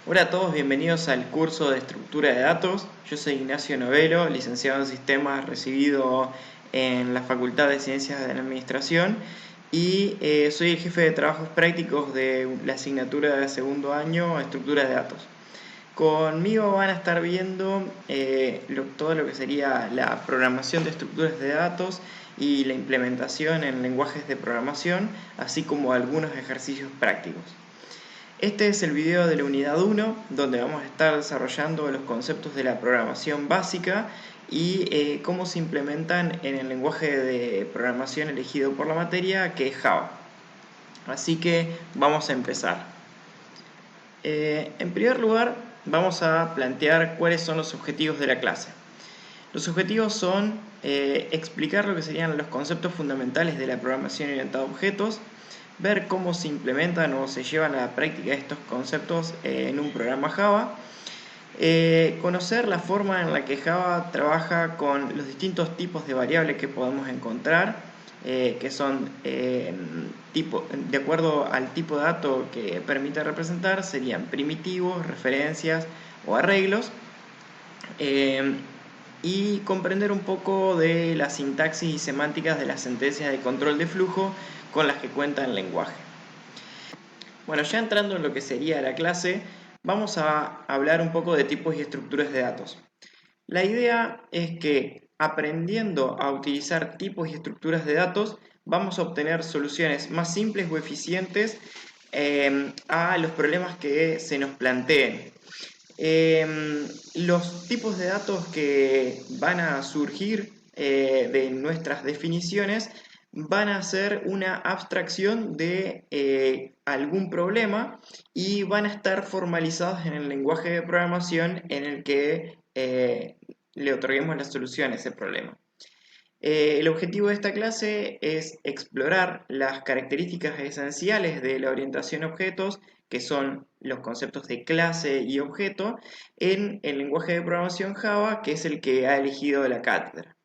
Hola a todos, bienvenidos al curso de estructura de datos. Yo soy Ignacio Novelo, licenciado en sistemas, recibido en la Facultad de Ciencias de la Administración y soy el jefe de trabajos prácticos de la asignatura de segundo año, estructura de datos. Conmigo van a estar viendo todo lo que sería la programación de estructuras de datos y la implementación en lenguajes de programación, así como algunos ejercicios prácticos. Este es el video de la unidad 1, donde vamos a estar desarrollando los conceptos de la programación básica y cómo se implementan en el lenguaje de programación elegido por la materia, que es Java. Así que vamos a empezar. En primer lugar, vamos a plantear cuáles son los objetivos de la clase. Los objetivos son explicar lo que serían los conceptos fundamentales de la programación orientada a objetos, ver cómo se implementan o se llevan a la práctica estos conceptos en un programa Java, conocer la forma en la que Java trabaja con los distintos tipos de variables que podemos encontrar, que son de acuerdo al tipo de dato que permite representar, serían primitivos, referencias o arreglos. Y comprender un poco de la sintaxis y semánticas de las sentencias de control de flujo con las que cuenta el lenguaje. Bueno, ya entrando en lo que sería la clase, vamos a hablar un poco de tipos y estructuras de datos. La idea es que aprendiendo a utilizar tipos y estructuras de datos, vamos a obtener soluciones más simples o eficientes a los problemas que se nos planteen. Los tipos de datos que van a surgir de nuestras definiciones van a ser una abstracción de algún problema y van a estar formalizados en el lenguaje de programación en el que le otorguemos la solución a ese problema. El objetivo de esta clase es explorar las características esenciales de la orientación a objetos, que son los conceptos de clase y objeto, en el lenguaje de programación Java, que es el que ha elegido la cátedra.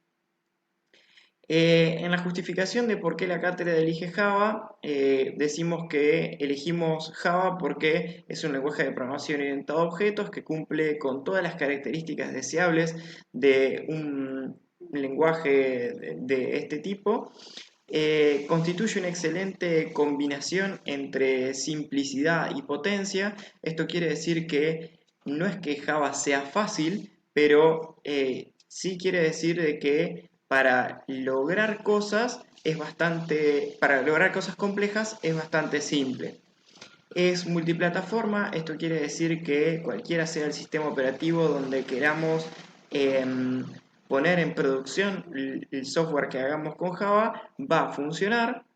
En la justificación de por qué la cátedra elige Java, decimos que elegimos Java porque es un lenguaje de programación orientado a objetos que cumple con todas las características deseables de un lenguaje de este tipo. Constituye una excelente combinación entre simplicidad y potencia. Esto quiere decir que no es que Java sea fácil, pero sí quiere decir de que para lograr cosas complejas es bastante simple. Es multiplataforma, esto quiere decir que cualquiera sea el sistema operativo donde queramos poner en producción el software que hagamos con Java, va a funcionar.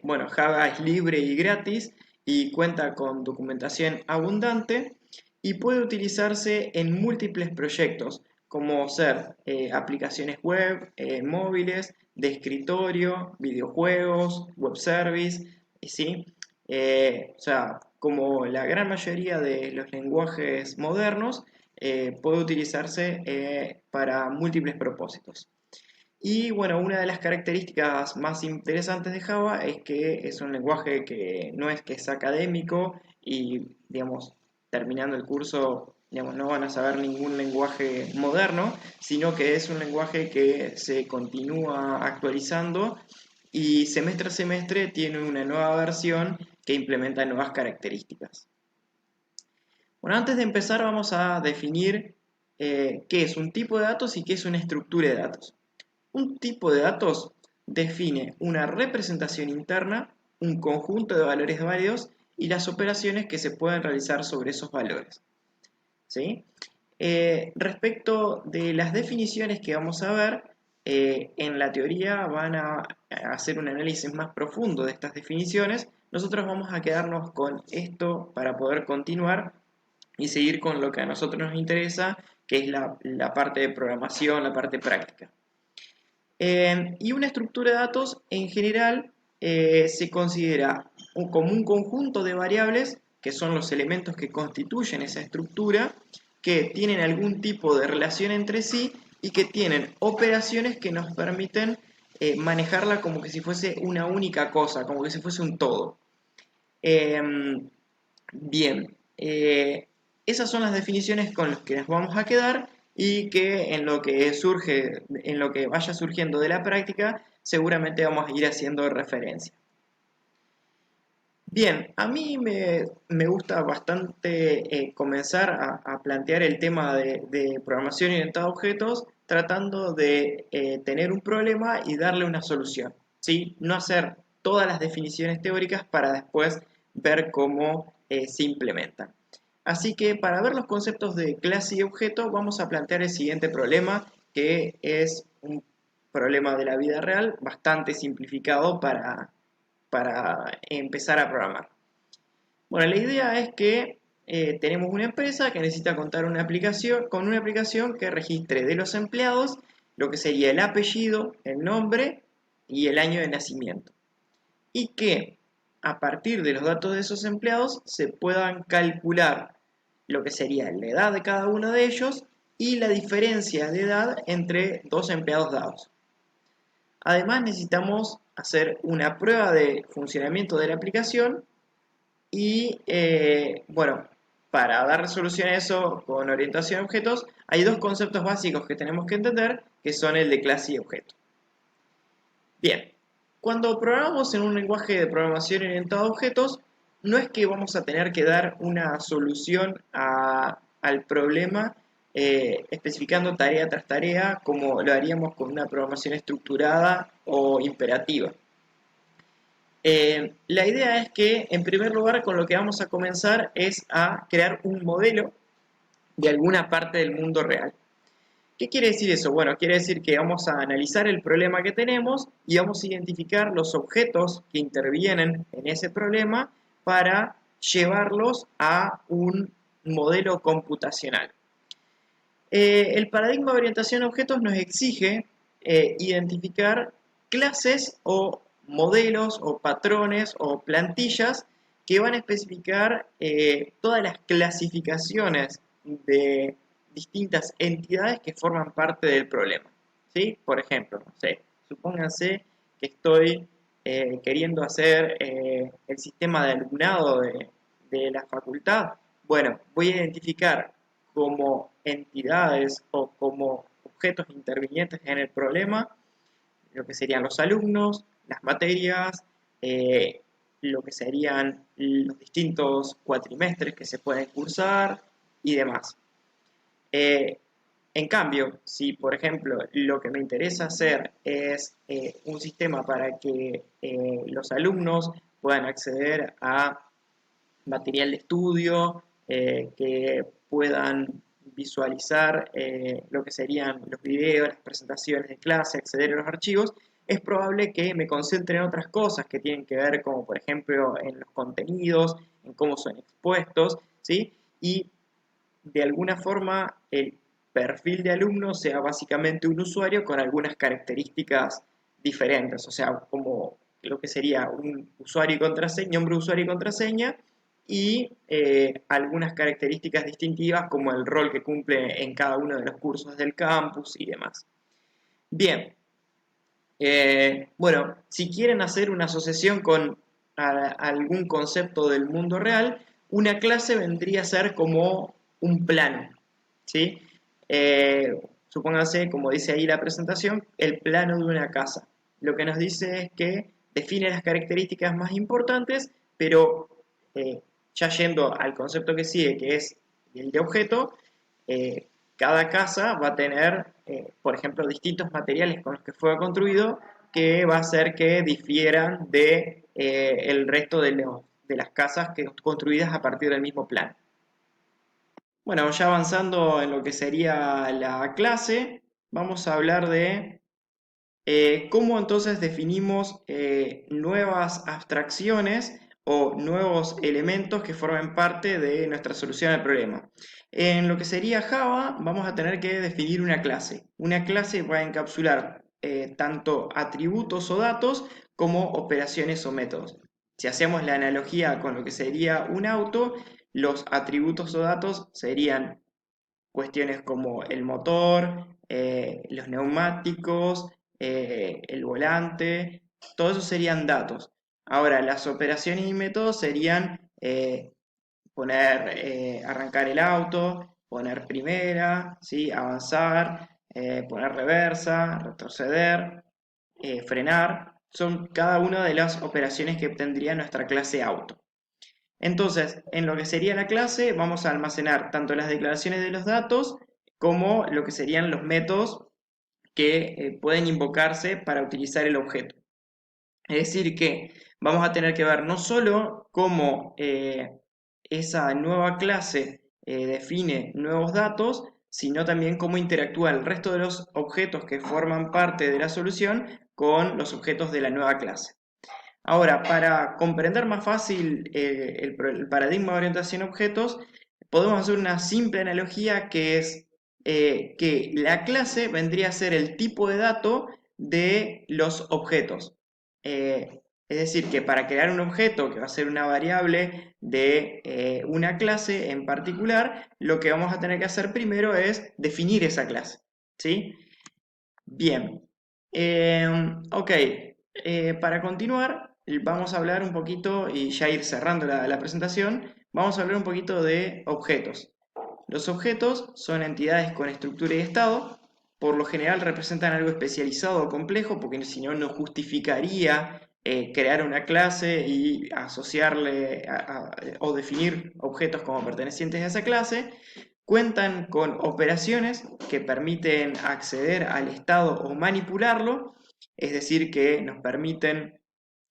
Bueno, Java es libre y gratis y cuenta con documentación abundante y puede utilizarse en múltiples proyectos, como ser aplicaciones web, móviles, de escritorio, videojuegos, web service, ¿sí? O sea, como la gran mayoría de los lenguajes modernos, puede utilizarse para múltiples propósitos. Y bueno, una de las características más interesantes de Java es que es un lenguaje que no es que es académico y, digamos, terminando el curso, digamos, no van a saber ningún lenguaje moderno, sino que es un lenguaje que se continúa actualizando y semestre a semestre tiene una nueva versión que implementa nuevas características. Bueno, antes de empezar vamos a definir qué es un tipo de datos y qué es una estructura de datos. Un tipo de datos define una representación interna, un conjunto de valores válidos y las operaciones que se pueden realizar sobre esos valores. ¿Sí? Respecto de las definiciones que vamos a ver, en la teoría van a hacer un análisis más profundo de estas definiciones. Nosotros vamos a quedarnos con esto para poder continuar y seguir con lo que a nosotros nos interesa, que es la parte de programación, la parte práctica. Y una estructura de datos en general se considera como un conjunto de variables, que son los elementos que constituyen esa estructura, que tienen algún tipo de relación entre sí y que tienen operaciones que nos permiten manejarla como que si fuese una única cosa, como que si fuese un todo. Bien, esas son las definiciones con las que nos vamos a quedar y que en lo que surge, en lo que vaya surgiendo de la práctica, seguramente vamos a ir haciendo referencia. Bien, a mí me gusta bastante comenzar a plantear el tema de programación orientada a objetos tratando de tener un problema y darle una solución, ¿sí? No hacer todas las definiciones teóricas para después ver cómo se implementan. Así que para ver los conceptos de clase y objeto vamos a plantear el siguiente problema, que es un problema de la vida real bastante simplificado para empezar a programar. Bueno, la idea es que tenemos una empresa que necesita contar con una aplicación que registre de los empleados lo que sería el apellido, el nombre y el año de nacimiento. Y que a partir de los datos de esos empleados se puedan calcular lo que sería la edad de cada uno de ellos y la diferencia de edad entre dos empleados dados. Además necesitamos hacer una prueba de funcionamiento de la aplicación y bueno, para dar resolución a eso con orientación a objetos, hay dos conceptos básicos que tenemos que entender, que son el de clase y objeto. Bien, cuando programamos en un lenguaje de programación orientado a objetos, no es que vamos a tener que dar una solución al problema especificando tarea tras tarea como lo haríamos con una programación estructurada o imperativa. La idea es que, en primer lugar, con lo que vamos a comenzar es a crear un modelo de alguna parte del mundo real. ¿Qué quiere decir eso? Bueno, quiere decir que vamos a analizar el problema que tenemos y vamos a identificar los objetos que intervienen en ese problema para llevarlos a un modelo computacional. El paradigma de orientación a objetos nos exige identificar clases o modelos o patrones o plantillas que van a especificar todas las clasificaciones de distintas entidades que forman parte del problema. ¿Sí? Por ejemplo, no sé, supónganse que estoy queriendo hacer el sistema de alumnado de la facultad. Bueno, voy a identificar como entidades o como objetos intervinientes en el problema lo que serían los alumnos, las materias, lo que serían los distintos cuatrimestres que se pueden cursar y demás. En cambio, si por ejemplo lo que me interesa hacer es un sistema para que los alumnos puedan acceder a material de estudio, que puedan visualizar lo que serían los videos, las presentaciones de clase, acceder a los archivos, es probable que me concentre en otras cosas que tienen que ver, como por ejemplo en los contenidos, en cómo son expuestos, ¿sí? Y de alguna forma el perfil de alumno sea básicamente un usuario con algunas características diferentes, o sea, como lo que sería un usuario y contraseña, nombre de usuario y contraseña, y algunas características distintivas como el rol que cumple en cada uno de los cursos del campus y demás. Bien, bueno, si quieren hacer una asociación con algún concepto del mundo real, una clase vendría a ser como un plano, ¿sí? Supónganse, como dice ahí la presentación, el plano de una casa. Lo que nos dice es que define las características más importantes, pero ya yendo al concepto que sigue, que es el de objeto, eh, cada casa va a tener, por ejemplo, distintos materiales con los que fue construido, que va a hacer que difieran de el resto de las casas que construidas a partir del mismo plan. Bueno, ya avanzando en lo que sería la clase, vamos a hablar de cómo entonces definimos nuevas abstracciones o nuevos elementos que formen parte de nuestra solución al problema. En lo que sería Java, vamos a tener que definir una clase. Una clase va a encapsular tanto atributos o datos como operaciones o métodos. Si hacemos la analogía con lo que sería un auto, los atributos o datos serían cuestiones como el motor, los neumáticos, el volante, todo eso serían datos. Ahora, las operaciones y métodos serían arrancar el auto, poner primera, ¿sí? Avanzar, poner reversa, retroceder, frenar, son cada una de las operaciones que obtendría nuestra clase auto. Entonces, en lo que sería la clase, vamos a almacenar tanto las declaraciones de los datos como lo que serían los métodos que pueden invocarse para utilizar el objeto. Es decir, que vamos a tener que ver no solo cómo esa nueva clase define nuevos datos, sino también cómo interactúa el resto de los objetos que forman parte de la solución con los objetos de la nueva clase. Ahora, para comprender más fácil el paradigma de orientación a objetos, podemos hacer una simple analogía que es que la clase vendría a ser el tipo de dato de los objetos. Es decir, que para crear un objeto que va a ser una variable de una clase en particular, lo que vamos a tener que hacer primero es definir esa clase. ¿Sí? Bien. Ok. Para continuar, vamos a hablar un poquito, y ya ir cerrando la presentación, vamos a hablar un poquito de objetos. Los objetos son entidades con estructura y estado, por lo general representan algo especializado o complejo, porque si no, no justificaría crear una clase y asociarle o definir objetos como pertenecientes a esa clase. Cuentan con operaciones que permiten acceder al estado o manipularlo, es decir, que nos permiten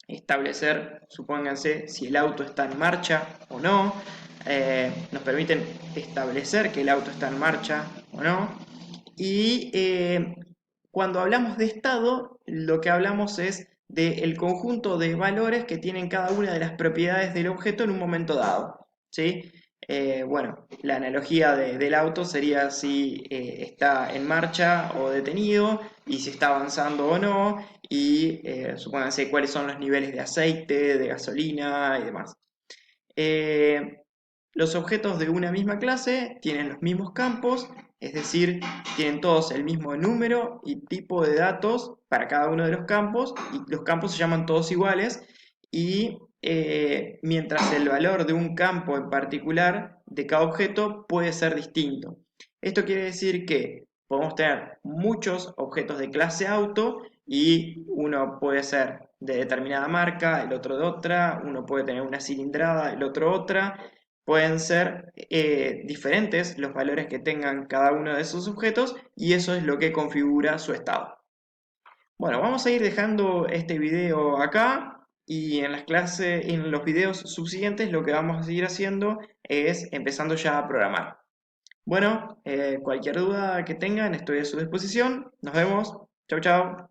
establecer, supónganse, si el auto está en marcha o no, nos permiten establecer que el auto está en marcha o no, y cuando hablamos de estado, lo que hablamos es del conjunto de valores que tienen cada una de las propiedades del objeto en un momento dado, ¿sí? Bueno, la analogía del auto sería si está en marcha o detenido, y si está avanzando o no, y supónganse cuáles son los niveles de aceite, de gasolina y demás. Eh, los objetos de una misma clase tienen los mismos campos, es decir, tienen todos el mismo número y tipo de datos para cada uno de los campos, y los campos se llaman todos iguales, y mientras el valor de un campo en particular de cada objeto puede ser distinto. Esto quiere decir que podemos tener muchos objetos de clase auto, y uno puede ser de determinada marca, el otro de otra, uno puede tener una cilindrada, el otro otra. Pueden ser diferentes los valores que tengan cada uno de esos objetos, y eso es lo que configura su estado. Bueno, vamos a ir dejando este video acá, y en las clases, en los videos subsiguientes, lo que vamos a seguir haciendo es empezando ya a programar. Bueno, cualquier duda que tengan, estoy a su disposición. Nos vemos. Chau, chau.